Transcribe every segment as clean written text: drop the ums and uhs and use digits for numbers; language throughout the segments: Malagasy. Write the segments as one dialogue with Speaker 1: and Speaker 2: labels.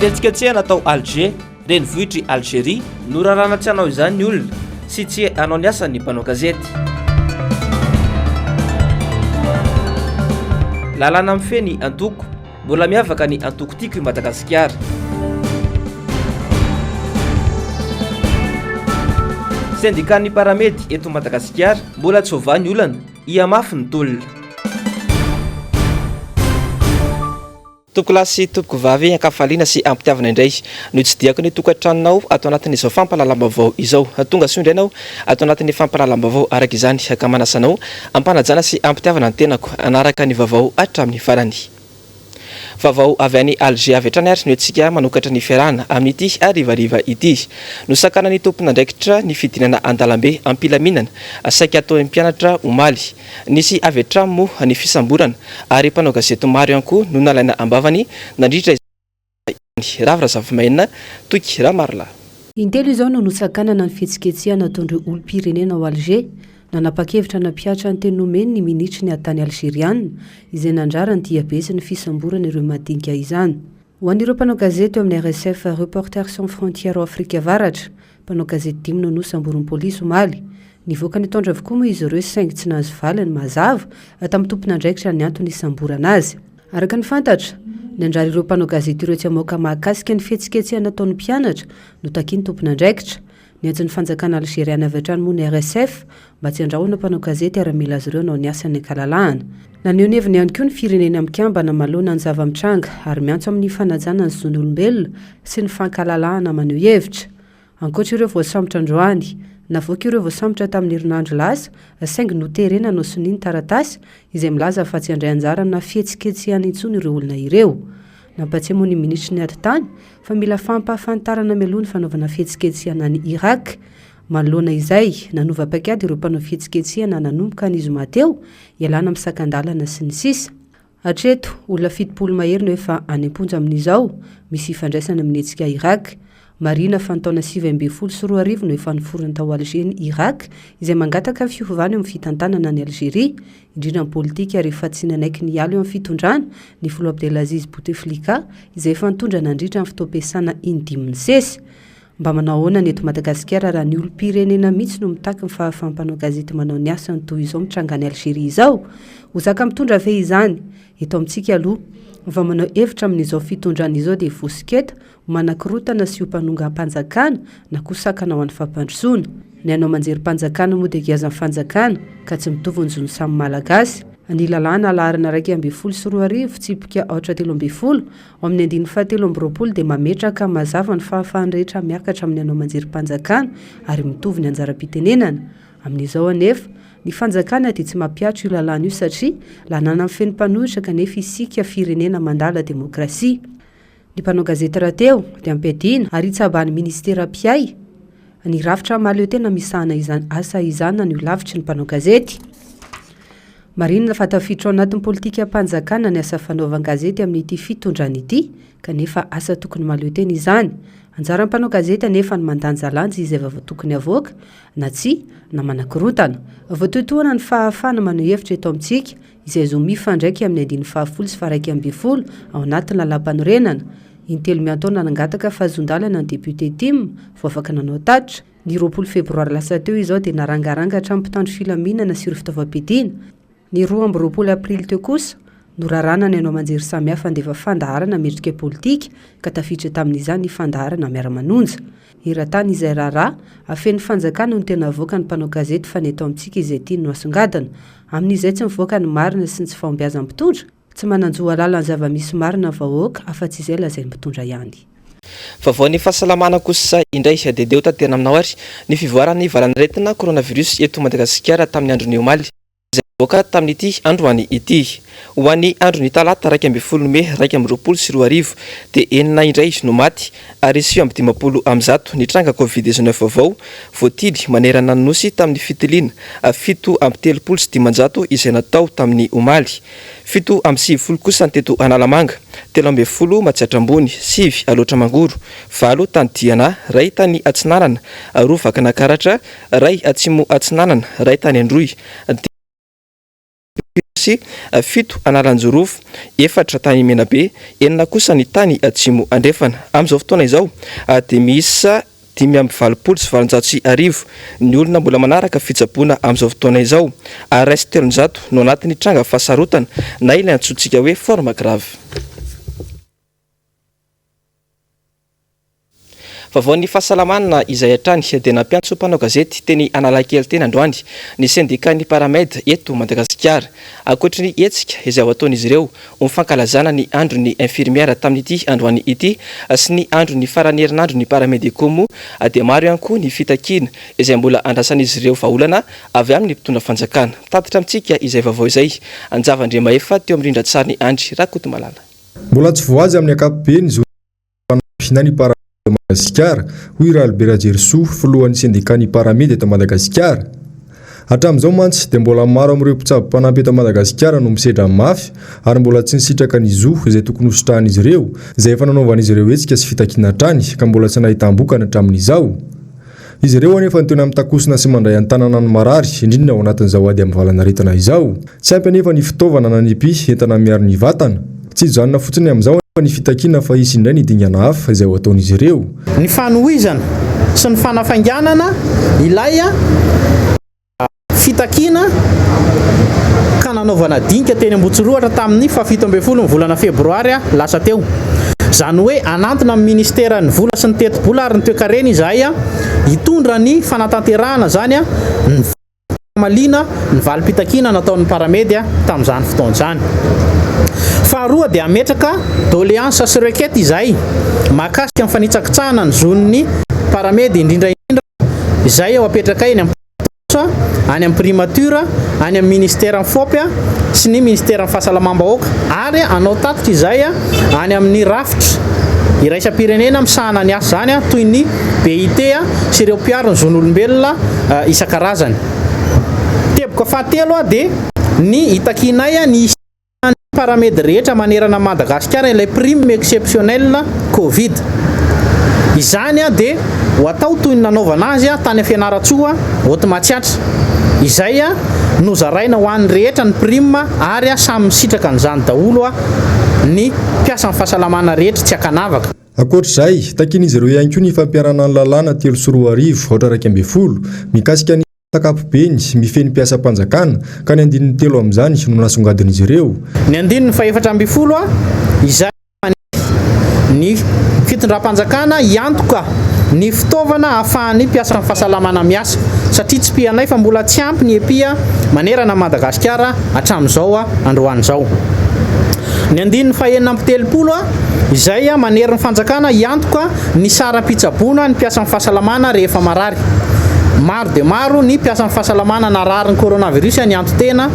Speaker 1: fihetsiketsehana atao Alger renivohitry Algérie norarana tsy hanao izany ny olona sy tsy hanao ny asa ny mpanao gazety. Lalana mifehy ny Antoko, mbola miavaka ny Antoko tiako i Madagasikara. Sendikan'ny PARAMEDY eto Madagasikara mbola tsy hovahy ny olana, iamafy ny tolona. Tompoko lahy sy tompoko vavy ankafaliana sy ampitiavana indray no tsidiako ny tokantranonao atao anatin'izao fampahalalam-baovao izao. Tonga soa indray anao atao anatin'ny fampahalalam-baovao araka izany ka manasanao ampanajana sy ampitiavana ny tenako anaraka ny vaovao hatramin'ny farany. Vaovao avy any Alger avy hatrany ary no antsika manokatra ny fiarahana amin'ity arivariva ity. Nosakana ny tompon'andraikitra ny fidinana andalambe ampilaminana saika atao mpianatra omaly. Nisy avy hatrany moa ny fisamborana ary mpanao gazety maro ihany koa no nalaina ambavany nandritra ravira zava-maina toky ramarla.
Speaker 2: Intelo izao no nosakanana ny fihetsiketsehana ataon'ireo olom-pirenena ao Alger. Nanapa-kevitra nampiatra ny teny nomeny ny minitry ny atany Algeriana izay nandrara ny diabe sy ny fisamborana ireo madinika izany. Ho an'ireo mpanao gazety eo amin'ny RSF Reporters Sans Frontières ao Afrika Avaratra, mpanao gazety 10 no nosamborin'ny polisy omaly. Nivoaka ny taondra avokoa moa izy ireo saingy tsy nahazo valiny mazava tamin'ny tompon'andraikitra ny antony isamborana azy. Araka ny fantatra, ny anjara ireo mpanao gazety ireo tsy hamoaka mahakasika ny fihetsiketsehana ataon'ny mpianatra no takiany tompon'andraikitra. Ny antony fanjakana Algeriana avy hatrany moa ny RSF mba tsy andrahoana mpanao gazety ara-mila azy ireo nao ny asany ankalalahana. Naneho ny heviny ihany koa ny firenena amikamba namalona ny zava-mitranga ary miantso amin'ny fanajana ny zon'olombelona sy ny fankalalahana maneho hevitra. Ankoatra ireo voasambotra androany, navoaka ireo voasambotra tamin'ny herinandro lasa saingy noterena no soniny taratasy izay milaza fa tsy andray anjara na fihetsiketsehana intsony ireo olona ireo. Nampatsy moa ny minitry ny atitany fa mila fampahafantarana melony fanaovana fihetsiketsehana ny Irak. Manoloana izay nanova pakady ireo mpanao fihetsiketsehana nanomboka ny izo mateo ialana misakandalana sy ny sisa. Hatreto olona 70 mahery no efa any am-ponja amin'izao misy ifandraisana amin'ny hetsika Irak. Marina fa ny taona 2014 no efa niforony tao Alger ny Irak izay mangataka fiovana amin'ny fitantanana ny Algeria indrindra ny politika ary efa tsy nanaiky ny alo eo amin'ny fitondrana ny Filo Abdelaziz Bouteflika izay efa nitondra nandritra amin'ny fitaom-piasana indimy sesy. Mba manao ahoana ny eto Madagasikara raha ny olom-pirenena mihitsy no mitaky ny fahafampanao gazety manao ny asany toy izao mitrangany Algeria izao. Hozaka mitondra ve izany eto amintsika aloha va manao hevitra amin'izao fitondrana izao dia vosiketa manakirotana sy hompanonga mpanjakana na kosakana ho an'ny fampandrosoana. Ny anao manjery mpanjakana moa dia giazan'ny fanjakana ka tsy mitovy ny zony samy malagasy. Ny LALANA alarina 2.4 tsipika 3.20 ao amin'ny 7.20 dia mametraka mazava ny fahafahany rehetra miakatra amin'ny anao manjery mpanjakana ary mitovy ny anjara-pitenenana. Amin'izao anefa ny fanjakana dia tsy mampiatro io lalàna io satria lanana mifeny mpanohitra kanefa isika firenena mandala demokrasia. Ny mpanao gazety rahateo dia ampiadina ary itsabany ministera piay. Ny rafitra maleo tena misahana izany asa izany ny lavitry ny mpanao gazety. Marina fa tafiditra ao anatin'ny politika mpanjakana ny asa fanaovana gazety amin'ity fitondrana ity kanefa asa tokony maleo tena izany. Anjara mpanao gazety anefa ny mandanjalanja izay tokony avoaka na tsy na manakirotana. Voatotoana ny fahafana maneho hevitra eto amintsika izay zo mifandraiky amin'ny 1.10 sy 2.20 ao anatin'ny lalam-panorenana. Intelo miantaona nangataka fahazondalana ny député Tim vao afaka nanao tatitra. Ny 20 febroary lasa teo izao dia narangarangatra amin'ny mpitandro filaminana sy ireo fitaovam-piadiana. Ny 20 aprily teo kosa norarana ny anao manjery samihafa andefa fandaharana metrika politika ka tafiditra tamin'izany ny fandaharana miara-manonja. Eran-tany izay raharaha afen'ny fanjakana no tena avoaka ny mpanao gazety fa ny eto amintsika izay tiany no asongadana. Amin'izay tsy mivoaka ny marina sy ny tsy fahombiazan'ny mpitondra, tsy mananjoa lalana zava-misy marina vahoaka afa-tsy izay lazain'ny mpitondra ihany.
Speaker 1: Vaovao ny fahasalamana kosa indray dedeo tanterana aminao ary ny fivoaran'ny valanan-retina coronavirus eto Madagasikara tamin'ny andron'ny omaly boka tamin'ity androany ity. Ho an'ny andro ny talata 2 Mei 2020 dia enina indray no maty ary 7 amzato ny tranga Covid-19 vaovao voatidy manerana ny nosy tamin'ny fitiliana 7 izay natao tamin'ny omaly. 7 kosa ny teto Analamanga, 13 Matsiatrambony, 7 Alotramangoro, 8 tany Diana, 2 tany Atsinanana, 2 Vakanakaratra, 2 Atsimo Atsinanana, 2 tany Androy, Ankatso, 7 Analanjorofo, 4 tany Menabe, 9 kosa ny tany Atsimo Andrefana. Amin'izao fotoana izao dia misy 5,750 ny olona mbola manaraka fitsaboana amin'izao fotoana izao, ary raisy 300 no anatin'ny tranga fahasarotana na ilay antsointsika hoe forme grave. Vaovao ny fahasalamana izay hatrany dia nampiantso mpanao gazety teny Analakely teny androany ny SENDIKANNY PARAMEDY eto Madagasikara. Ankoatra ny hetsika izay ao ataon'izy ireo mifankalazana ny andro ny infirmiera tamin'ity androany ity sy ny andro ny farany herinandro ny PARAMEDY komo, dia maro ihany koa ny fitakiana izay mbola andrasan'izy ireo vahaolana avy amin'ny mpitondra fanjakana. Tatitra amintsika izay vaovao izay Anjavandriamaefa teo amin'ny rindra-tsary ny Andry Rakotomalala.
Speaker 3: Mbola tsy voazy amin'ny ankapobeny ny Madagasikara, hoy Albert Jerso, filohan'ny SENDIKANNY PARAMEDY eto Madagasikara. Hatramin'izao mantsy dia mbola maro amin'ireo mpitsabo mpanampy eto Madagasikara no misedra mafy ary mbola tsy nisitraka ny zo izay tokony hosotrahan'izy ireo, izay efa nanaovan'izy ireo hetsika sy fitakiana hatrany ka mbola tsy nahitambokana hatramin'izao. Izy ireo anefa tena mitakosina sy mandray an-tanana ny marary, indrindra ao anatin'izao ady amin'ny valanaretana izao. Tsy ampy anefa ny fitaovana nanipy entana miaro ny vatana. Tsy hijanona fotsiny amin'izao ny fitakiana fa hisy indray ny dingana hafa izay ho ataon'izy ireo.
Speaker 4: Ny fanohizana sy ny fanafainganana ilay fitakiana ka nanaovana dinka teny Ambotsoroatra tamin'ny 17 ny volana Febroary lasa teo. Zany hoe anantona amin'ny ministera ny vola sy ny teti-bola ary ny toe-karena izahay hitondra ny fanatanterahana zany ny malina ny valim-pitakiana nataon'ny PARAMEDY tamin'izany fotoana izany. Faharoa dia ametraka doléance sy requête izay mahakasika ny fanitsakitsahana ny zon'ny PARAMEDY indrindra izay ao apetraka eny any amin'ny primature, any amin'ny ministère fopy sy ny ministère fahasalamam-bahoaka, ary anao tatitra izay any amin'ny rafitra iraisam-pirenena misahana ny asa zany toy ny BIT sy ireo mpiaro ny zon'olombelona isan-karazany. Teboka fahatelo dia ny itakinay ny PARAMEDY rehetra manerana Madagasikara ilay prime exceptionnelle Covid. Izany dia ho atao toy ny nanaovana azy tany Fianaratsoa oto Matsiatra. Izay nozaraina ho an'ny rehetra ny prime ary samy misitraka an'izany daholo ny mpiasa ny fahasalamana rehetra tsy akanavaka.
Speaker 3: Ankoatr'izay, takin'izy ireo ihany koa ny fampiarana ny lalàna 3 mikasika ny takapobeny mifehy ny mpiasam-panjakana ka ny 13 amin'izany no nasongadin'izy ireo.
Speaker 4: Ny 14 izay ny fitondram-panjakana iantoka ny fitaovana ahafahan'ny mpiasa ny fahasalamana miasa satria tsy pianay fa mbola tsy ampy ny epia manerana Madagasikara hatramin'izao androan'izao. Ny 17 izay manerana ny fanjakana iantoka ny saram-pitsaboana ny mpiasa ny fahasalamana rehefa marary. Maro dia maro ny mpiasa ny fahasalamana narary ny coronavirus ny anto-tena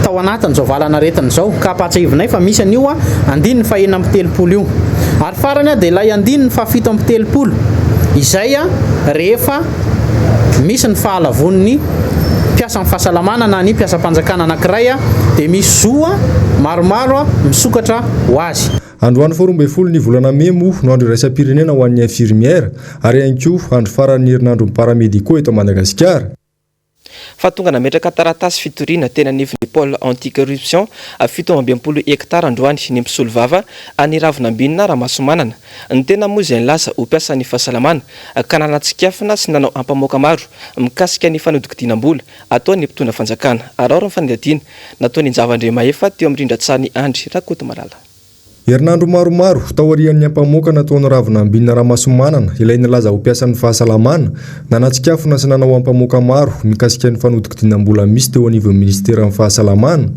Speaker 4: tao anatin'izao valanaretana izao ka patsahivinay fa misy an'io 17 io. Ary farany dia ilay 17 izay rehefa misy ny fahalavon'ny mpiasa ny fahasalamana na ny mpiasam-panjakana anankiray dia misy zoa maromaro misokatra ho azy.
Speaker 3: Androany 12 ny volana Memo no andro iraisam-pirenena ho an'ny infirmiera ary ihany koa andro faran'ny herinandron'ny PARAMEDY eto Madagasikara.
Speaker 1: Fa tonga nametraka taratasy fitoriana teny anivon'ny pôle anti-corruption 17 hektara androany ny mpisolo vava any RAVO NAMBININA RAMASOMANANA. Ny tena moa izay nilasa ho mpiasa ny fahasalamana ka nanatsikafina sy nanao ampamoaka maro mikasika ny fanodikidinam-bola ataon'ny mpitondra fanjakana. Ary ao ny fanadihadiana nataon'ny Anjavandriamaefa teo amin'ny rindra-tsary ny Andry Rakotomalala.
Speaker 3: Herinandro maromaro taorian'ny ampamoaka nataon'ny RAVO NAMBININA RAMASOMANANA ilay nilaza ho mpiasan'ny fahasalamana nanatsikafina sy nanao ampamoaka maro mikasika ny fanodikidinam-bola misy teo anivon'ny ministera ny fahasalamana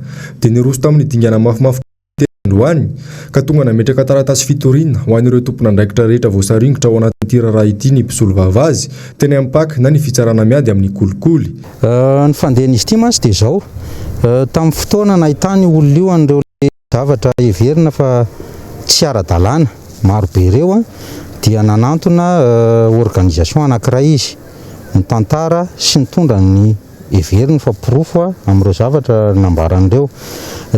Speaker 3: dia niroso tamin'ny dingana mafimafy androany ka tonga nametraka taratasy fitoriana ho an'ireo tompon'andraikitra rehetra voasaringotra ao anatin'ity raharaha ity ny mpisolo vava azy teny ampaky na ny fitsarana miady amin'ny kolikoly.
Speaker 5: Ny fandehan'izy ity mantsy dia izao tamin'ny fotoana nahitany olona io an'ireo zavatra heverina fa tsy ara-dalàna maro be ireo dia nanantona organisation anankiray izy mitantara sy nitondra ny heverina fa pirofo amin'ireo zavatra nambaran'ireo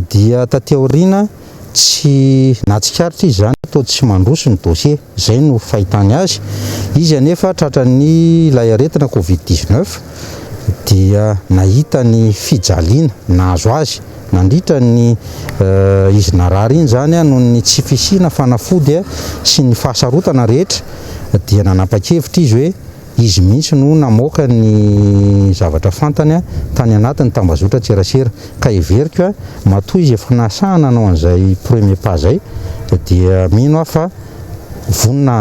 Speaker 5: dia taty aoriana tsy natsikaritra izy zany atao tsy mandroso ny dossier izay no fahitany azy izy anefa tratran'ny ilay aretina Covid-19 dia nahita ny fijaliana nahazo azy mandritra ny izy narary iny zany noho ny tsy fisina fanafody sy ny fahasarotana rehetra dia nanapa-kevitra izy hoe izy mihitsy no namoaka ny zavatra fantany tany anatin'ny tambazotra tserasera ka everiko matoa izy efa nasahana anao an'izay premier pas zay dia mino afa vonina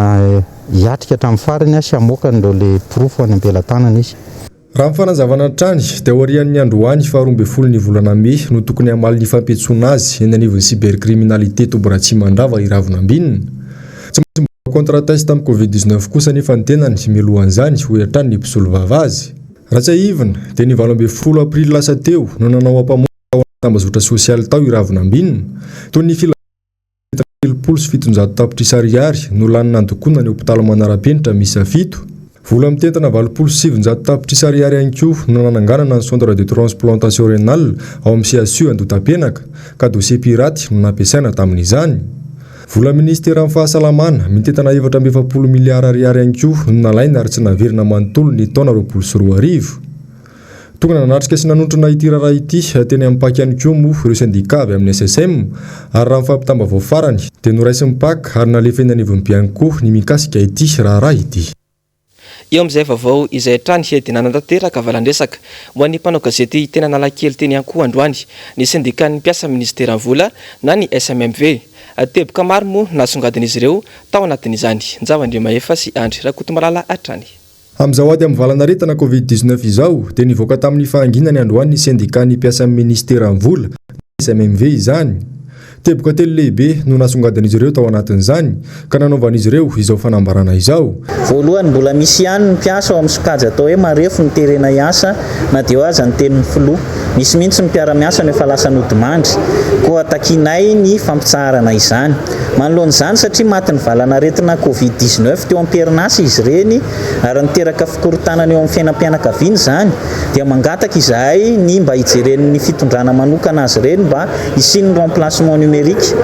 Speaker 5: hiatrika hatramin'ny farany sy hamoaka n'ireo le profo any am-pelantanana izy.
Speaker 3: Raha mifanazavana trany dia orian'ny androany faharoa folo ny volana May no tokony hamaly ny fampetsoana azy eny anivon'ny cybercriminalité Toboratsy Mandrava i RAVO Nambinina. Tsy maintsy mbola contre-test tamin'ny Covid-19 kosa nefa ny tenany mialohan'izany ho hatrany ny mpisolo vavazy. Raha tsy ahivina dia ny 12 aprily lasa teo no nanao ampamoaka ao amin'ny tambazotra sosialy tao i RAVO Nambinina toy ny 700 tapitra ariary no lanina andokoana ny hopitalo Manarapenitra MIFEHY. Vola mitentana 700 tapitra ariary ihany koa no nananganana ny centre de transplantation rénale ao amin'ny CSU Andotapenaka ka dossier piraty no nampiasaina tamin'izany. Vola ministera amin'ny fahasalamana mitentana 770 miliara ariary ihany koa no nalaina ary tsy naverina manontolo ny taona 2024. Tonga nanatrika sy nanontrona ity raharaha ity teny amin'ny paky ihany koa moa ireo syndika avy amin'ny SSM ary raha mifampitambavao farany dia noraisin'ny PAK ary nalefa eny anivon'ny Bianco ny mikasika ity raharaha ity.
Speaker 1: Eo amin'izay vaovao izay trany hedina nantanteraka valandresaka ho an'ny mpanao gazety tena Analakely teny ihany koa androany ny syndikan'ny mpiasa ministera vola na ny SMMV teboka maro moa nasongadin'izy ireo tao anatin'izany. Njavandre Mahefa sy Andry Rakotomalala atrany.
Speaker 3: Amin'izao ady amin'ny valan'aretana Covid-19 izao dia nivoaka tamin'ny fahanginany androany ny syndikan'ny mpiasa ministera vola SMMV izany. Teboka telo lehibe no nasongadin'izy ireo tao anatin'izany ka nanaovan'izy ireo izao fanambarana izao.
Speaker 6: Voalohany mbola misy ihany ny mpiasa ao amin'ny sokajy atao hoe marefo ny terena iasa na dia ho aza ny tenin'ny filoha. Misy mihitsy ny mpiara-miasa nefa lasa nodimandry koa takinay ny fampitsaharana izany. Manoloan'izany satria maty ny valan'aretina Covid-19 teo am-perinasa izy ireny ary niteraka fikorotanana eo amin'ny fiainam-pianakaviana izany dia mangataka izahay ny mba hijeren'ny fitondrana manokana azy ireny mba hisin'ny remplacement numérique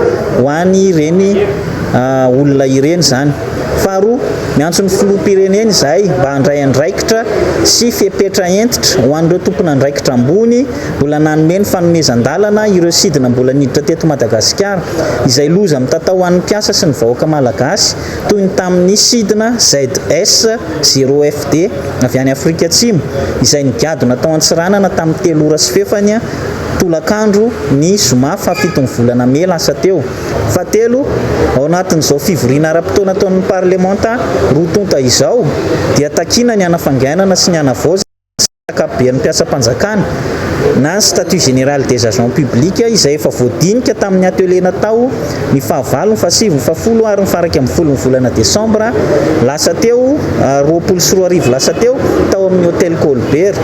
Speaker 6: ho an'ny ireny olona ireny zany. Faharoa, miantso ny filoham-pirenena izahay mba handray andraikitra sy fepetra entitra ho an'ireo tompona andraikitra ambony mbola nanome ny fanomezan-dalana ireo sidina mbola niditra teto Madagasikara izay loza mitata ho an'ny mpiasa sy ny vahoaka malagasy toy ny tamin'ny sidina ZS 0FD avy any Afrika Atsimo izay nigadona tao Antsiranana tamin'ny 3 ora sy fefany tolakandro ny zoma fahafitony volana May lasa teo. Fahatelo, ao anatin'izao fivoriana ara-potoana ataon'ny parlementa roa tonta izao dia takina ny anafangainana sy ny anavaoza akapobean'ny mpiasam-panjakana na ny statut général des agents publics izay efa voadinika tamin'ny atelier natao ny 9, 10, 10 ary ny faraka amin'ny 10 volana Desambra lasa teo 24 lasa teo tao amin'ny hôtel Colbert.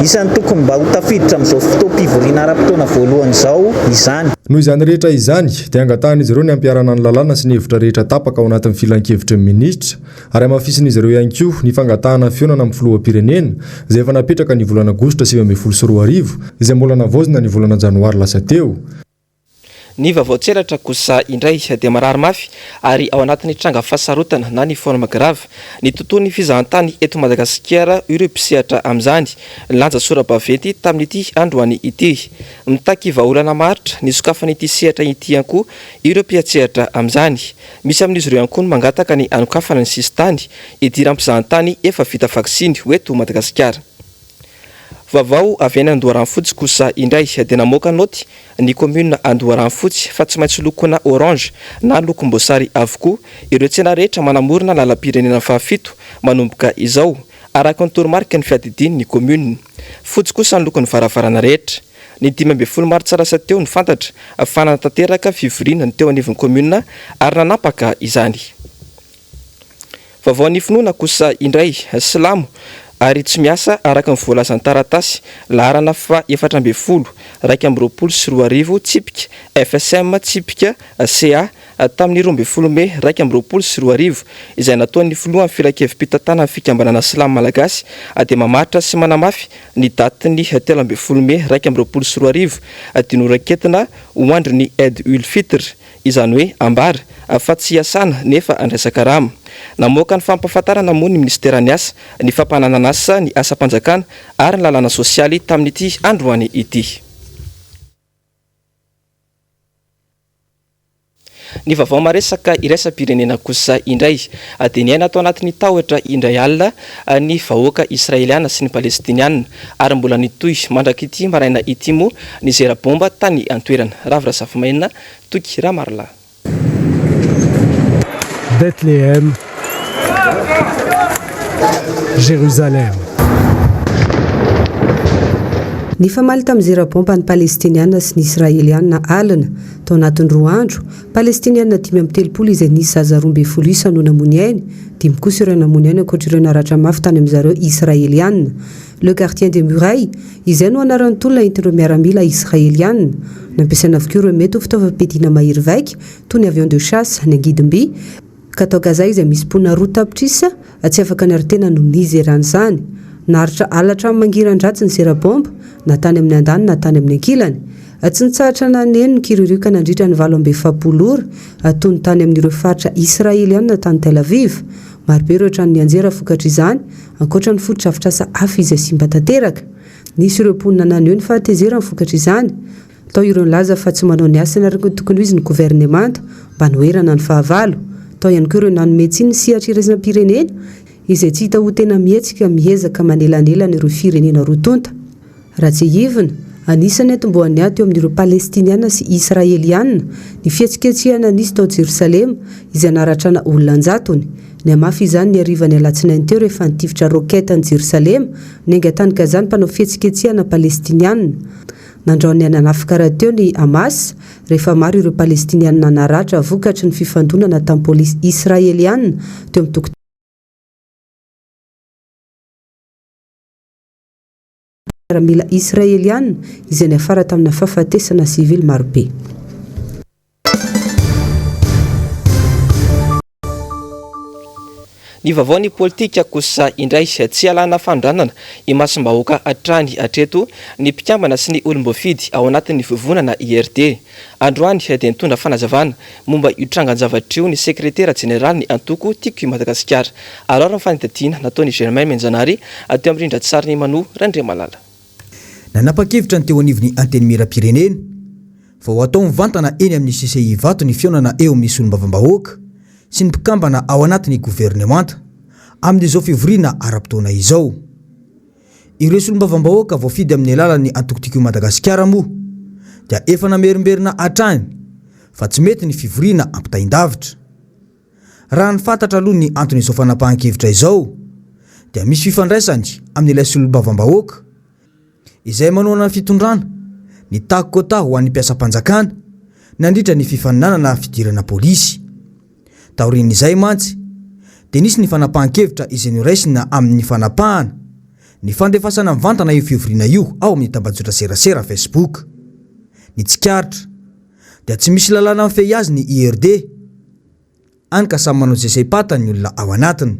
Speaker 6: Isan'ny tokony mba ho tafiditra amin'izao fotoam-pivoriana ara-potoana voalohany izao izany.
Speaker 3: Noho izany rehetra izany dia angatahan'izy ireo ny ampiarana ny lalàna sy ny hevitra rehetra tapaka ao anatin'ny filan-kevitra ministra ary amafisin'izy ireo ihany koa ny fangatahana fionana amin'ny filoham-pirenena izay efa napetraka ny volana Aogositra 2024 izay mbola navaozina ny volana Janoary lasa teo.
Speaker 1: Ny vaovao tselatra kosa indray dia marary mafy ary ao anatin'ny tranga fasarotana na ny forme grave ny tontolon'ny fizahantany eto Madagasikara ireo mpisehatra amin'izany lanja sora-baventy tamin'ity androany ity mitaky vahaolana maritra ny sokafan'ity sehatra ity ihany koa ireo mpiatsehatra amin'izany. Misy amin'izy ireo ihany koa no mangataka ny anokafana ny sistany idiran'ny mpizahantany efa vita vaksiny eto Madagasikara. Vaovao avy any Andoharanifotsy kosa indray dia namoaka noty ny commune Andoharanifotsy fa tsy maintsy lokona orange na lokom-boasary avokoa ireo tsena rehetra manamorona lalam-pirenena fahafito manomboka izao araka ny toromarika ny fiadidiny ny commune. Fotsy kosa ny lokon'ny varavarana rehetra. Ny 12 martsa lasa teo ny fantatra fa nanatanteraka fivoriana ny teo anivon'ny commune ary nanapaka izany. Vaovao ny finoana kosa indray silamo ary tsy miasa araka ny voalazan'ny taratasy laharana fa 420 220 tsipika FSM tsipika CA tamin'ny 12 May 220 izay nataon'ny filohan'ny filan-kevim-pitantanana ny fikambanana silamo malagasy dia mamaritra sy manamafy ny datin'ny 13 May 220 dinoraketina ho andry ny Eid ul Fitr izany hoe ambara fa tsy hiasana nefa andraisaka rama. Namoaka ny fampahafantarana moa ny ministeran'ny asa ny fampananana asa ny asa-panjakana ary ny lalàna sosialy tamin'ity androany ity.
Speaker 3: 12
Speaker 1: Ny vaovao maresaka iraisam-pirenena kosa indray dia ny aina atao anatin'ny tahotra indray alina ny vahoaka israeliana sy ny palestiniana ary mbola nitoy mandraka ity maraina ity moa ny zera-bomba tany antoerana. Ravra Safimaina, Toky Ramarla.
Speaker 7: Bethléem, Jérusalem.
Speaker 2: Ny famaly tamin'ny zera-bomba ny palestiniana sy ny israeliana alina tao anatin'ny 2 andro. Palestiniana 530 izay nisy zaza 12 isa no namony ainy, 5 kosa ireo namony ainy ankoatra ireo naratra mafy tany amin'izareo israeliana. Le quartier des Murailles izay no anaran'ny tolona entin'ireo miaramila israeliana. Nampiasaina avokoa ireo mety ho fitaovam-piadiana mahery vaika toy ny avion de chasse ny angidimby ka tao Gaza izay misy mponina roa tapitrisa tsy afaka niaritena no nizy eran'izany. Naritra alatra mangiran-dratsy ny zera-bomba na tany amin'ny andany na tany amin'ny ankilany. Tsy nitsahatra na neny ny kiririoka nandritra ny 770 ora toy ny tany amin'ireo faritra israeliana tany Tel Aviv. Marobe ireo trano nianjera vokatra izany ankoatra ny foto-drafitrasa hafa izay simba tanteraka. Nisy ireo mponina naneho ny fahatezerana vokatra izany. Tao ireo nilaza fa tsy manao ny asa naraka tokony ho izy ny governemanta mba noerana ny fahavalo. Tao ihany koa ireo nanome tsiny ny sihatra iraisam-pirenena izay tsy hita ho tena mihetsika miezaka manelanelana ireo firenena roa tonta. Raha tsy hivina, anisany atombohan'ny ato eo amin'ireo palestiniana sy israeliana ny fihetsiketsehana nisy tao Jerusalema izay naratrana olona anjatony. Ny amafy izany ny arivany alatsinainy teo rehefa nitifitra roketa ny Jerusalema nenga tany Gaza ny mpanao fihetsiketsehana palestiniana. Nandraony ananafika raha teo ny Hamas rehefa maro ireo palestiniana naratra vokatry ny fifandonana tamin'ny polisy israeliana teo amin'ny tokotany miaramila israeliana izay niafara tamina fahafatesana sivily marobe.
Speaker 1: Ny vaovao ny politika kosa indray tsy alana fandranana imasom-bahoaka hatrany hatreto ny mpikambana sy ny olom-boafidy ao anatin'ny vovonana IRD. Androany dia nitondra fanazavana momba itrangan-javatra io ny sekretera jeneraly ny Antoko tiako i Madagasikara. Alora ny fanitadiana nataony Germain Menjanary teo amin'ny rindran-tsariny Mano Randre Malala.
Speaker 8: Nanapa-kevitra ny teo anivon'ny anteny miram-pirenena fa ho atao mivantana eny amin'ny CCI vato ny fionana eo amin'ny solom-bavam-bahoaka sy ny mpikambana ao anatin'ny governemanta amin'izao fivoriana ara-potoana izao. Ireo solom-bavam-bahoaka voafidy amin'ny alalan'ny Antoko tiako i Madagasikara moa dia efa namerimberina hatrany fa tsy mety ny fivoriana ampitahin-davitra. Raha ny fantatra aloha ny anton'izao fanapahan-kevitra izao dia misy fifandraisany amin'ilay solom-bavam-bahoaka izay manoana fitondrana ny takokota ho an'ny mpiasam-panjakana nandritra ny fifaninana fidirana polisy. Taorin'izay mantsy dia nisy ny fanapahan-kevitra izay noraisina amin'ny fanapahana ny fandefasana mivantana io fivoriana io ao amin'ny tambajotra serasera Facebook. Ny tsikaritra dia tsy misy lalàna mifehy azy ny IRD any ka samy manao izay saim-patany ny olona ao anatiny.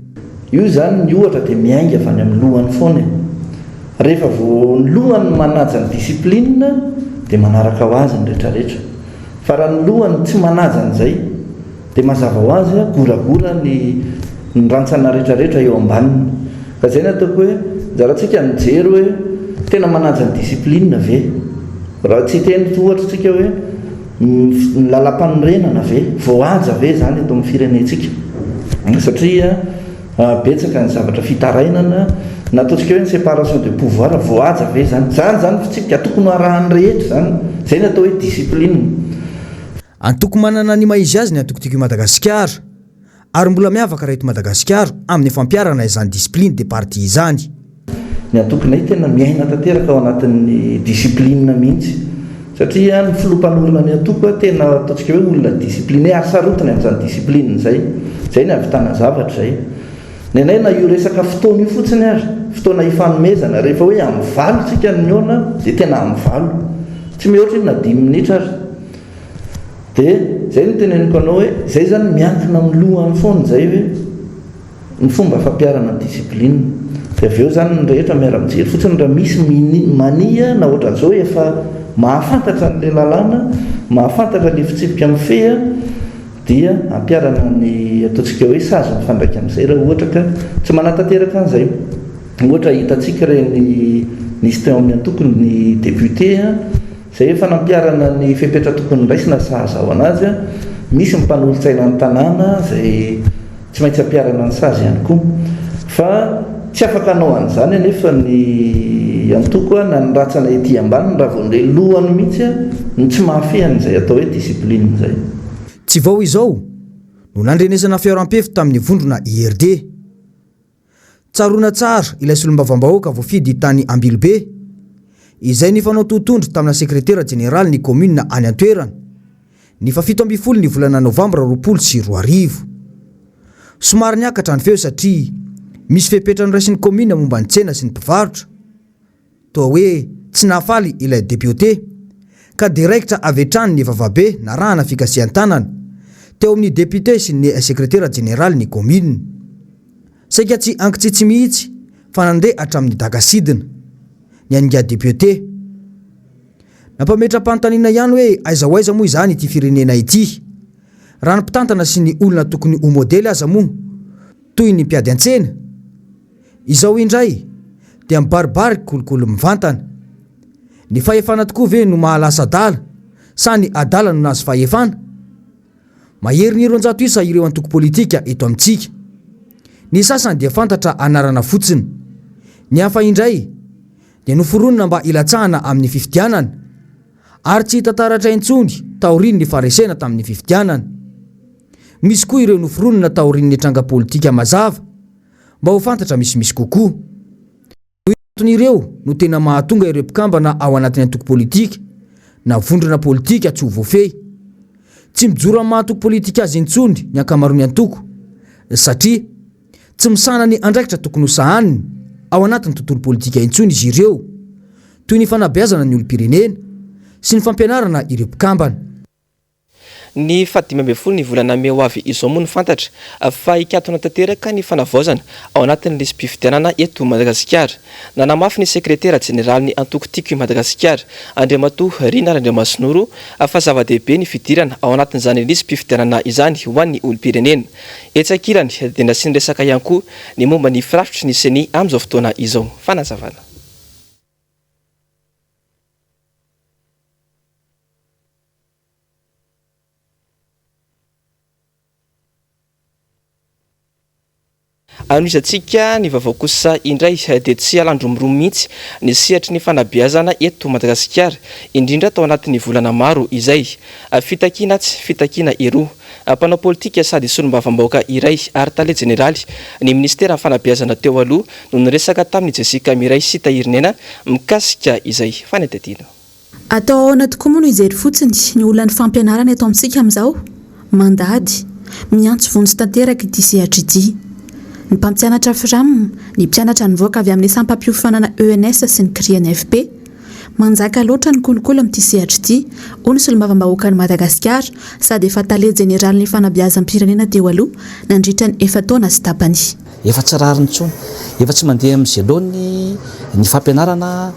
Speaker 9: Io zany ny ohatra dia miainga avy any amin'ny lohany foana. Rehefa vao ny lohany manaja ny disiplinina dia manaraka ho azy ny rehetrarehetra. Fa raha ny lohany tsy manaja an'izay dia mazava ho azy goragora ny rantsana rehetrarehetra eo ambaniny. Ka izay ny ataoko hoe jarantsika nijery hoe tena manaja ny disiplinina ve? Raha tsy teny ohatra tsika hoe lalam-panorenana ve? Voahaja ve zany eto amin'ny firenentsika? Satria betsaka ny zavatra fitarainana na ataontsika hoe ny séparation de pouvoir voahaja ve zany? Zany fitsipika tokony arahany rehetra zany. Zay ny atao hoe disipline.
Speaker 8: Antoko manana ny maizy azy ny Antoko tiako i Madagasikara ary mbola miavaka raha eto Madagasikara amin'ny fampiarana izany disipline de parti izany.
Speaker 9: Ny antokonay tena miaina tanteraka ao anatin'ny disiplinina mihitsy satria ny filompanorona ny antoko tena ataontsika hoe olona disipline ary sarotiny amin'izany disipline izay. Zay ny avitana zavatra zay. Ny anay na io resaka fotoana io fotsiny ary fotoana ifanomezana rehefa hoe amin'ny valo tsika ny miona dia tena amin'ny valo tsy mihoatra na 10 minitra ary. Dia zay no teneniko anao hoe zay zany miankina amin'ny lohany foana zay hoe ny fomba fampiarana ny disipline. Dia avy eo zany ny rehetra miara-mijery fotsiny raha misy mania na ohatran'izao efa mahafantatra n'ilay lalàna, mahafantatra ilay fitsipika mifehy dia ampiarana ny ataontsika hoe sazy mifandraika amin'izay raha ohatra ka tsy manatanteraka an'izay. Ohatra hitantsika reny nisy teo amin'ny antokony ny député izay efa nampiarana ny fepetra tokony raisina sahaza ao anazy misy mimpanolotsaina ny tanàna zay tsy maintsy ampiarana ny sazy ihany koa fa tsy afaka anao an'izany anefa ny antoko na ny ratsana ety ambany raha vao nle lohany mihitsy ny tsy mahafehany zay atao hoe discipline zay.
Speaker 8: Tsy vao izao no nandrenesana fiaram-pefy tamin'ny vondrona IRD. Tsarona tsara ilay solombavam-bahoaka voafidy tany Ambilobe izay nifanao totohondry tamina sekretera jeneraly ny commune any Antoerana ny fa 17 ny volana Novambra 2020. Somary niakatra ny feo satria misy fepetrany raisin'ny commune momba ny tsena sy ny mpivarotra. Toa hoe tsy nafaly ilay député ka direkta avetrany ny vavabe narahana fikasihan-tanana teo amin'ny député sy ny sekretera jeneraly ny commune. Saika tsy ankitsitsy mihitsy fa nandeha hatramin'ny dagasidina ny anga député. Nampametra-panontaniana ihany hoe aiza ho aiza moa izany ity firenena ity. Raha ny mpitantana sy ny olona tokony ho modely aza moa toy ny mpiady an-tsena. Izao indray dia mibaribariky kolokolo mivantana. Ny fahefana tokoa ve no mahalasa adala sa ny adala no nazo fahefana? Mahery ny 200 isa ireo antoko politika eto amintsika. Ny sasany dia fantatra anarana fotsiny. Ny hafa indray dia noforonina mba ilatsahana amin'ny fifidianana ary tsy tantaratra intsony taoriny ny faresena tamin'ny fifidianana. Misy koa ireo noforonina taoriny ny tranga politika mazava mba ho fantatra misimisy kokoa. Ireo no tena mahatonga ireo mpikambana ao anatin'ny antoko politika na vondrona politika tsy ho voafehy. Tsy mijoro amin'ny mahatoko politika azy intsony ny ankamaroany antoko satria tsy misana ny andraikitra tokony ho sahaniny ao anatin'ny tontolo politika intsony izy ireo toy ny fanabeazana ny olom-pirenena sy ny fampianarana ireo mpikambana.
Speaker 1: Ny 17 ny volana May ho avy izao moa ny fantatra fa ikatona tanteraka ny fanavaozana ao anatin'ny lisy mpifidianana eto Madagasikara. Nanamafy ny sekretera jeneraly ny antoko tiky Madagasikara Andriamatoa Rina Andriamasinoro fa zava-dehibe ny fidirana ao anatin'izany lisy mpifidianana izany ho an'ny olom-pirenena. Etsakilany dia nasiany resaka ihany koa ny momba ny firafitry ny seni amin'izao fotoana izao. Fanazavana. Anisantsika ny vaovao kosa indray dia tsy alandromiromo mihitsy ny sehatry ny fanabeazana eto Madagasikara indrindra tao anatin'ny volana maro izay fitakiana tsy fitakiana eroa mpanao politika sady solombavam-bahoaka iray ary tale jeneraly ny ministera ny fanabeazana teo aloha no niresaka tamin'ny Jessica Miray sy Tahirinena mikasika izay fanetetiana.
Speaker 10: Atao ao anaty koa moa no ijery fotsiny ny olona ny fampianarana eto amintsika amin'izao mandady miantso vonjy tanteraka ity sehatra ity. Ny mpampianatra firamina ny mpianatra nivoaka avy amin'ny sampam-piofanana ENS sy ny kriany FP manjaka loatra ny kolokolo amin'ity sehatra ity hoy ny solombavam-bahoaka ny Madagasikara sady efa tale jeneraly ny fanabeazam-pirenena teo aloha nandritra ny 7 taona sy tapany.
Speaker 11: Efa tsy rariny intsony, efa tsy mandeha amin'ny zelony ny fampianarana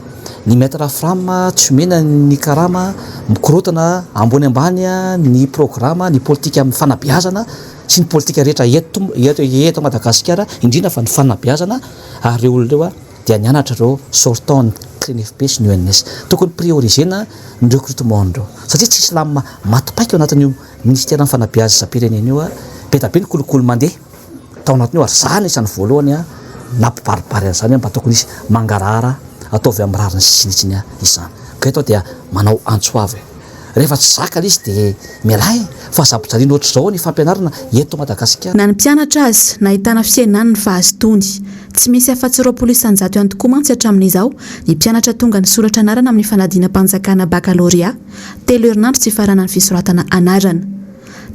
Speaker 11: ny maître frama tsy mena ny karama mikorotana ambony ambany ny programa ny politika amin'ny fanabeazana sy ny politika rehetra eto Madagasikara indrindra fa ny fanabeazana ary reo olona dia nianatra reo sortant ny CNFP sy ny UNS tokony priorisena ny recrutement reo satria tsisy lamina matipaika ao anatin'io ministera ny fanabeazam-pirenena io be da be ny kolokolo mandeha tao anatin'io ary zany isan'ny voalohany nampibaribary an'izany mba tokony isy mangarahara ataovy amin'ny rariny sy sinitsiny izany. Ka eto dia manao antsoavy. Rehefa tsy zaka izy dia mialay fa zapo-jaliana ohatr'izao ny fampianarana eto Madagasikara.
Speaker 10: Na ny mpianatra azy nahitana fiainana ny fahazotony. Tsy misy afa-tsy 20 isanjato ihany tokoa mantsy hatramin'izao ny mpianatra tonga nisoratra anarana amin'ny fanadina-panjakana baccalauréat telo herinandro tsy farana ny fisoratana anarana.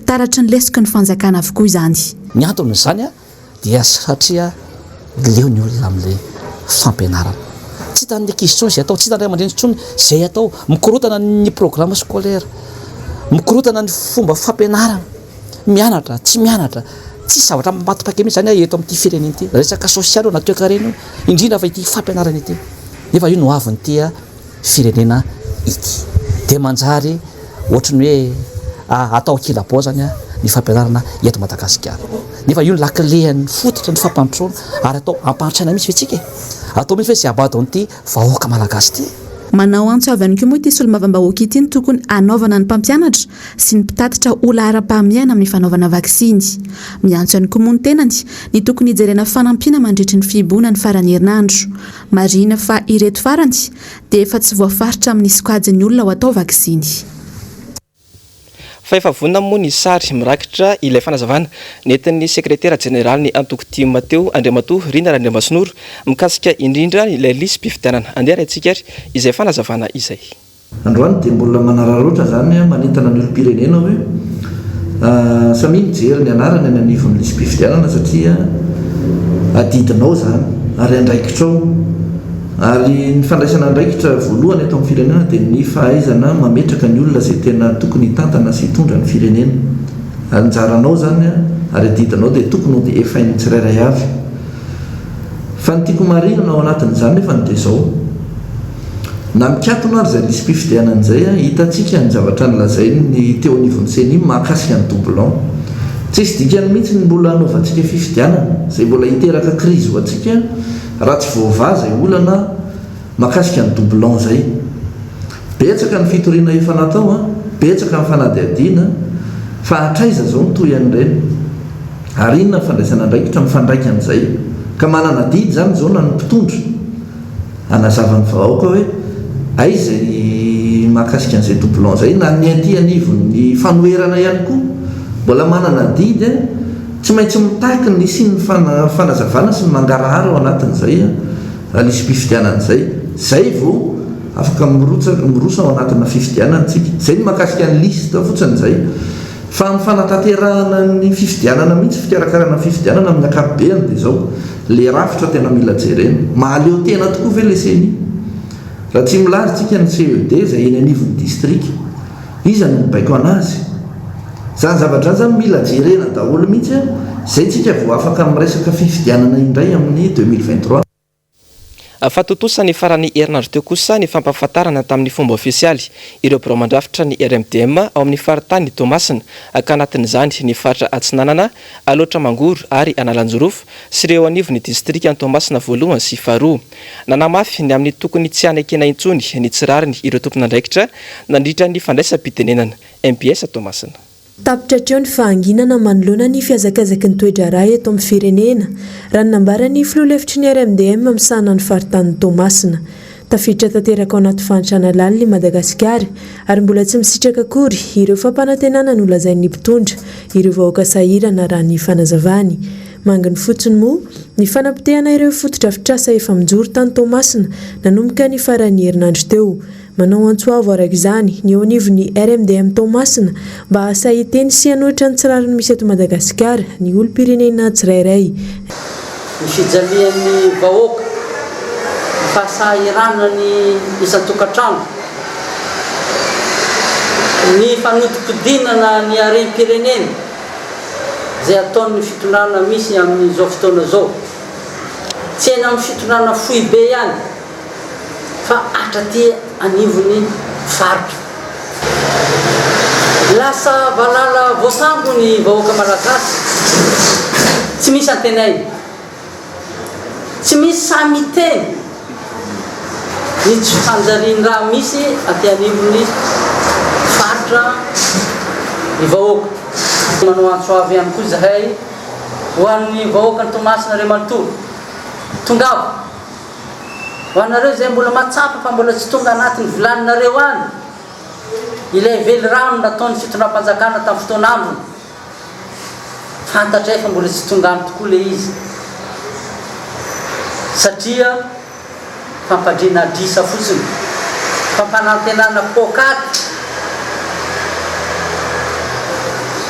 Speaker 10: Taratry ny lesiko ny fanjakana avokoa izany.
Speaker 11: Ny anton'izany dia satria leo ny olona amin'ilay fampianarana. Tsy hitan'ny ankizy intsony izay atao, tsy hitan'ny ray aman-dreny intsony izay atao mikorotana ny programme scolaire, mikorotana ny fomba fampianarana, mianatra, tsy mianatra, tsy zavatra matipaky mihitsy zany eto amin'ity firenena ity. Resaka sosialy na toe-karena indrindra fa ity fampianarana ity. Nefa io no avin'ity firenena ity. Dia manjary ohatrany hoe atao kilabao zany ny fampianarana eto Madagasikara. Nefa io no lakilehan'ny fototra ny fampantroana ary atao ampantrana mihitsy vetsika. Atao mihitsy hoe sy abado an'ity vahoaka malagasy ity
Speaker 10: manao antso avy any koa moa ity solombavambahoaka ity ny tokony anaovana ny mpampianatra sy ny mpitatitra ola ara-pahamiana amin'ny fanaovana vaksiny. Miantso any koa moa ny tenany ny tokony hijerena fanampiana mandritry ny fiboana ny farany herinandro. Marina fa ireto farany dia efa tsy voafaritra amin'ny sokajiny olona ho atao vaksiny.
Speaker 1: Fa efa vonina moa ny sary mirakitra ilay fanazavana nentin'ny sekretera jeneraly ny Antoko Mateo Andriamatoa Rina Randriamasinoro mikasika indrindra ilay lisy mpifidianana. Andeha raintsika ary izay fanazavana izay.
Speaker 9: Androany dia mbola manararoatra zany manentana ny olom-pirenena hoe samy mijery ny anarany any anivon'ny lisy mpifidianana satria adidinao zany ary andraikitrao. Ary ny fandraisana andraikitra voalohany eto amin'ny firenena dia ny fahaizana mametraka ny olona izay tena tokony hitantana sy hitondra ny firenena. Anjaranao zany ary adidinao dia tokony ho dia efa ny tsirairay avy. Fa ny tiako marinana ao anatin'izany nefa dia izao. Na mikatona ary izay lisy mpifidianana izay hitantsika ny zavatra nilazainy ny teo anivon'ny seny mahakasika ny doublon. Tsy isy dikany mihitsy ny mbola anaovantsika fifidianana izay mbola hiteraka krizy ho antsika raha tsy voavaza izay olana mahakasika ny doublon izay. Betsaka ny fitoriana efa natao, betsaka ny fanadihadiana, fa hatraiza izao ny toy an'ireny. Ary inona ny fandraisana andraikitra mifandraika an'izay ka manana didy zany izao na ny mpitondra anazava ny vahoaka hoe aiza ny mahakasika an'izay doublon izay na ny aty anivon'ny fanoherana ihany koa mbola manana didy tsy maintsy mitaky ny sy ny fanazavana sy ny mangarahara ao anatin'izay lisy mpifidianana izay. Zay vao afaka mirosa ao anatina fifidianantsika. Zay ny mahakasika ny lista fotsiny izay. Fa ny fanatanterahana ny fifidianana mihitsy fikarakarana fifidianana amin'ny ankapobeny dia izao le rafitra tena mila jerena. Mahaleo tena tokoa ve le seny. Raha tsy milaza tsika ny CED izay eny anivon'ny distrika, iza no mibaiko anazy. Zany zavatra zany mila jerena daholo mihitsy zay tsika vao afaka miresaka fifidianana indray amin'ny 2023.
Speaker 1: Fatotosa ny farany herinandro teo kosa ny fampahafantarana tamin'ny fomba ofisialy ireo birao mandrafitra ny RMDM ao amin'ny faritany Tomasina ka anatin'izany ny faritra Atsinanana, Aloatra Mangoro ary Analanjorofo sy ireo anivon'ny distrika ny Tomasina voalohany sy faharoa. Nanamafy ny amin'ny tokony tsy hanakena intsony ny tsirariny ireo tompon'andraikitra nandritra ny fandraisam-pitenenana MBS Tomasina.
Speaker 12: Tapitra hatreo ny fahanginana manoloana ny fiazakazaky ny toetra iray eto amin'ny firenena raha ny nambarany filoha hevitry ny RMDM amsahana ny faritany Tomasina. Tafiditra tanteraka ao anaty fantrana lalina i Madagasikara ary mbola tsy misitraka akory ireo fampanantenana nolazain'ny mpitondra ireo vahoaka sahirana raha ny fanazavany. Manginy fotsiny moa ny fanampitehana ireo fotodrafitrasa efa mijoro tany Tomasina nanomboka ny farany herinandro teo. Manao antsoavo araka izany ny eo anivon'ny RMDM Tomasina mba hasahiteny sy hanohitra ny tsirariny misy eto Madagasikara ny olom-pirenena tsirairay.
Speaker 13: Ny fijalian'ny vahoaka ny fahasahirana ny isan-tokantrano, ny fanodikidinana ny harem-pirenena izay ataon'ny fitondrana misy amin'izao fotoana izao. Tsy eny amin'ny fitondrana fohy be ihany fa hatraty anivon'ny faritra. Lasa valala voasambo ny vahoaka malagasy. Tsy misy antenainy, tsy misy samy teny ny tsy fanjariany raha misy aty anivon'ny faritra ny vahoaka. Manao antsoavy ihany koa zahay ho an'ny vahoaka ny Tomasina ray manontolo. Tongava ho anareo izay mbola matsapa fa mbola tsy tonga anatin'ny volaninareo any ilay vely rano nataon'ny fitondram-panjakana tamin'ny fotoana ambiny. Fantatray fa mbola tsy tonga any tokoa le izy satria fampadrina drisa fotsiny, fampanantenana pokaty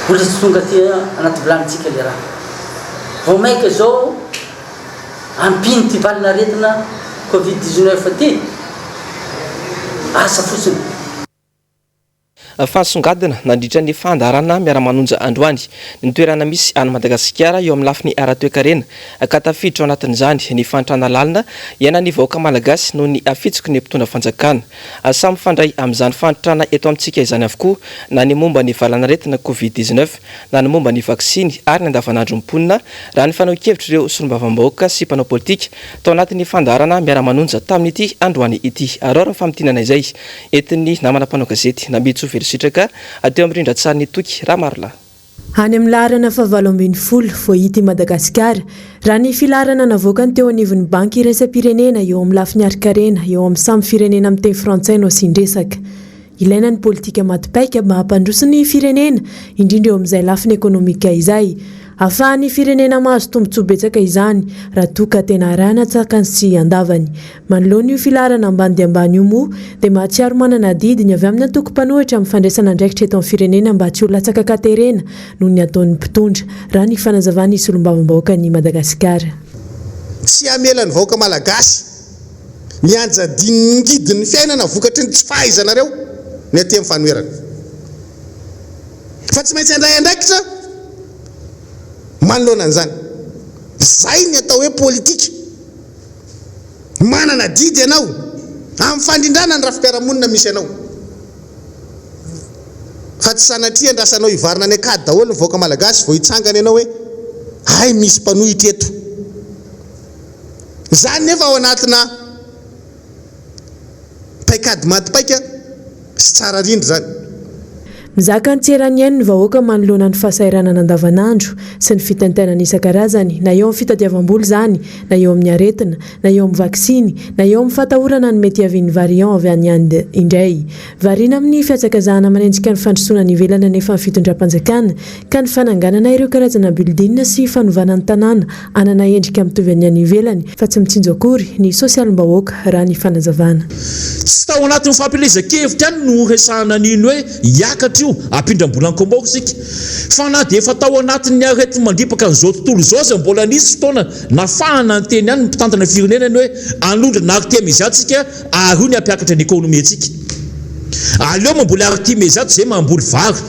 Speaker 13: mbola tsy tonga ty anaty volanitsika le raha. Vao maika izao ampiny ty valinaretina Covid-19 ty asa fotsiny.
Speaker 1: fansongadina nandritra ny fandarana miara-manonja androany ny toerana misy any Madagasikara eo amin'ny lafiny ara-toekarena ka tafiditra ao anatin'izany ny fantrana lalina iana ny vahoaka malagasy noho ny afitsoko ny mpitondra fanjakana samy fandray amin'izany fantrana eto amintsika izany avokoa na ny momba ny valanaretina Covid-19 na ny momba ny vaksiny ary ny andavanandro mponina raha ny fanao-kevitra ireo solombavambahoaka sy mpanao politika tao anatin'ny fandarana miara-manonja tamin'ity androany ity arora ny famitinana izay etiny namana mpanao gazety nambitso verisitraka ateo amin'ny rindra-tsary ny toky Ramarla.
Speaker 12: Any amin'ny laharana fahavalo ambin'ny folo voahity Madagasikara raha ny filarana navoaka ny teo anivon'ny banky iraisam-pirenena eo amin'ny lafiny arikarena eo amin'ny samy firenena amin'ny teny frantsay no asindresaka. Ilaina ny politika matipaika mba hampandroso ny firenena indrindra eo amin'izay lafiny ekonomika izay. Ahafahan'ny firenena mahazo tombotsoa betsaka izany raha toa ka tena arahana tsakany sy andavany. Manoloana io filarana ambany dia ambany io moa dia mahatsiaro manana didiny avy amin'ny antoko-panohitra amin'ny fandraisana andraikitra eto amin'ny firenena mba tsy ho latsaka katerena noho ny ataon'ny mpitondra raha ny fanazavany solombavambahoaka ny Madagasikara.
Speaker 14: Tsy amelan'ny vahoaka malagasy mianja dingidin'ny fiainana vokatry ny tsy fahaizanareo ny aty amin'ny fanoherana. Fa tsy maintsy andray andraikitra manoloana an'izany. Zay ny atao hoe politika. Manana didy ianao amin'ny fandrindrana ny rafi-piarahamonina misy ianao. Fa tsy sanatria andrasanao hivarina ny akady daholo ny vahoaka malagasy vao hitsangana ianao hoe hay misy mpanohitra eto. Zany nefa ao anatina paikady matipaika sy tsara rindry zany.
Speaker 12: Mizaka ny tseraniainy ny vahoaka manoloana ny fahasairanana andavanandro sy ny fitantanana isan-karazany na eo amin'ny fitadiavam-boly zany na eo amin'ny aretina na eo amin'ny vaksiny na eo amin'ny fatahorana ny mety avian'ny variant avy any any indray. Variana amin'ny fiatsakazahana manenjika ny fandrosoana ny ivelana nefa ny fitondram-panjakana ka ny fananganana ireo karazana bildina sy fanovana ny tanàna anana endrika mitovy any any ivelany fa tsy mitsinjo akory ny sosialim-bahoaka raha ny fanazavana.
Speaker 15: Tsy tao anatin'ny fampilezan-kevitra any no resahana an'iny hoe hiakatra apindram-bola ankombaoko sika fa na dia efa tao anatin'ny arety mandripaka n'izao tontolo izao zay mbola nisy fotoana nafahana ny teny ihany ny mpitantana firenena ny hoe anondra na aritemezatsika ary io ny ampiakatra ny ekônomia antsika. Aleo mamboly aritemezato zay mamboly vary.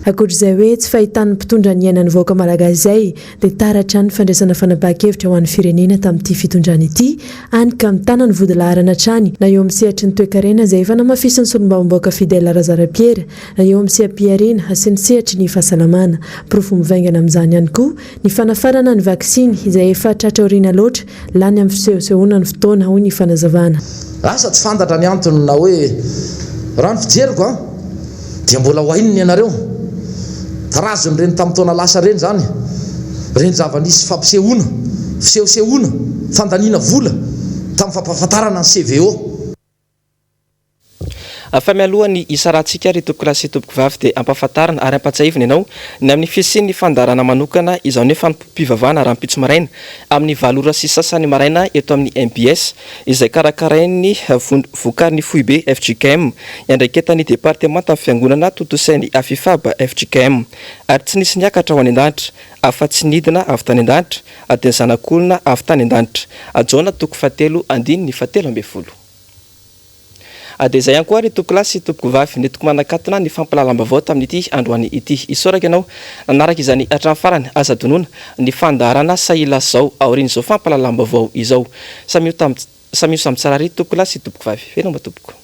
Speaker 12: Akoatr'izay hoe tsy fahitan'ny mpitondra ny ainan'ny vahoaka malagasy izay dia taratra ny fandraisana fanapahan-kevitra ho an'ny firenena tamin'ity fitondrana ity any ka mitana ny vodilaharana hatrany na eo amin'ny sehatry ny toekarena izay efa namafisin'ny solombavambahoaka Fidèle RAHARAHA na eo amin'ny seha-piarena sy ny sehatry ny fahasalamana. Porofo mivaingana amin'izany ihany koa ny fanafarana ny vaksiny izay efa tratra aoriana loatra lany amin'ny fisehosehoana ny fotoana hoy ny fanazavana.
Speaker 9: Asa tsy fantatra ny antony na hoe raha ny fijeriko dia mbola ho ainony ianareo. Karazany reny tamin'ny taona lasa reny zany reny zava-nisy fampisehoana fisehosehoana fandaniana vola tamin'ny fampahafantarana ny CVO.
Speaker 1: Fa mialohan'ny isarahantsika ry tompoko lahy sy tompoko vavy dia ampahafantarana ary ampatsahivina ianao ny amin'ny fisian'ny fandarana manokana izany hoe fampivavahana rahampitso maraina amin'ny 7 ora sy sasany maraina eto amin'ny MBS izay karakarain'ny vokariny fohy be FJKM iandraiketan'ny departemanta amin'ny fiangonana totosain'ny afifaba FJKM ary tsy nisy niakatra ho any an-danitra afa tsy nidina avy tany an-danitra dia ny zanak'olona avy tany an-danitra ajaona toko fatelo andiny ny fatelo ambin'ny folo. Dia izay ihany koa ry tompoko lahy sy tompoko vavy ny toko manakatona ny fampalalam-baovao tamin'ity androany ity isoraka ianao nanaraka izany hatramin'ny farany aza donona ny fandarana saila zao aorian'izao fampalalam-baovao izao samy io samy tsara ry tompoko lahy sy tompoko vavy. Fenao mba tompoko.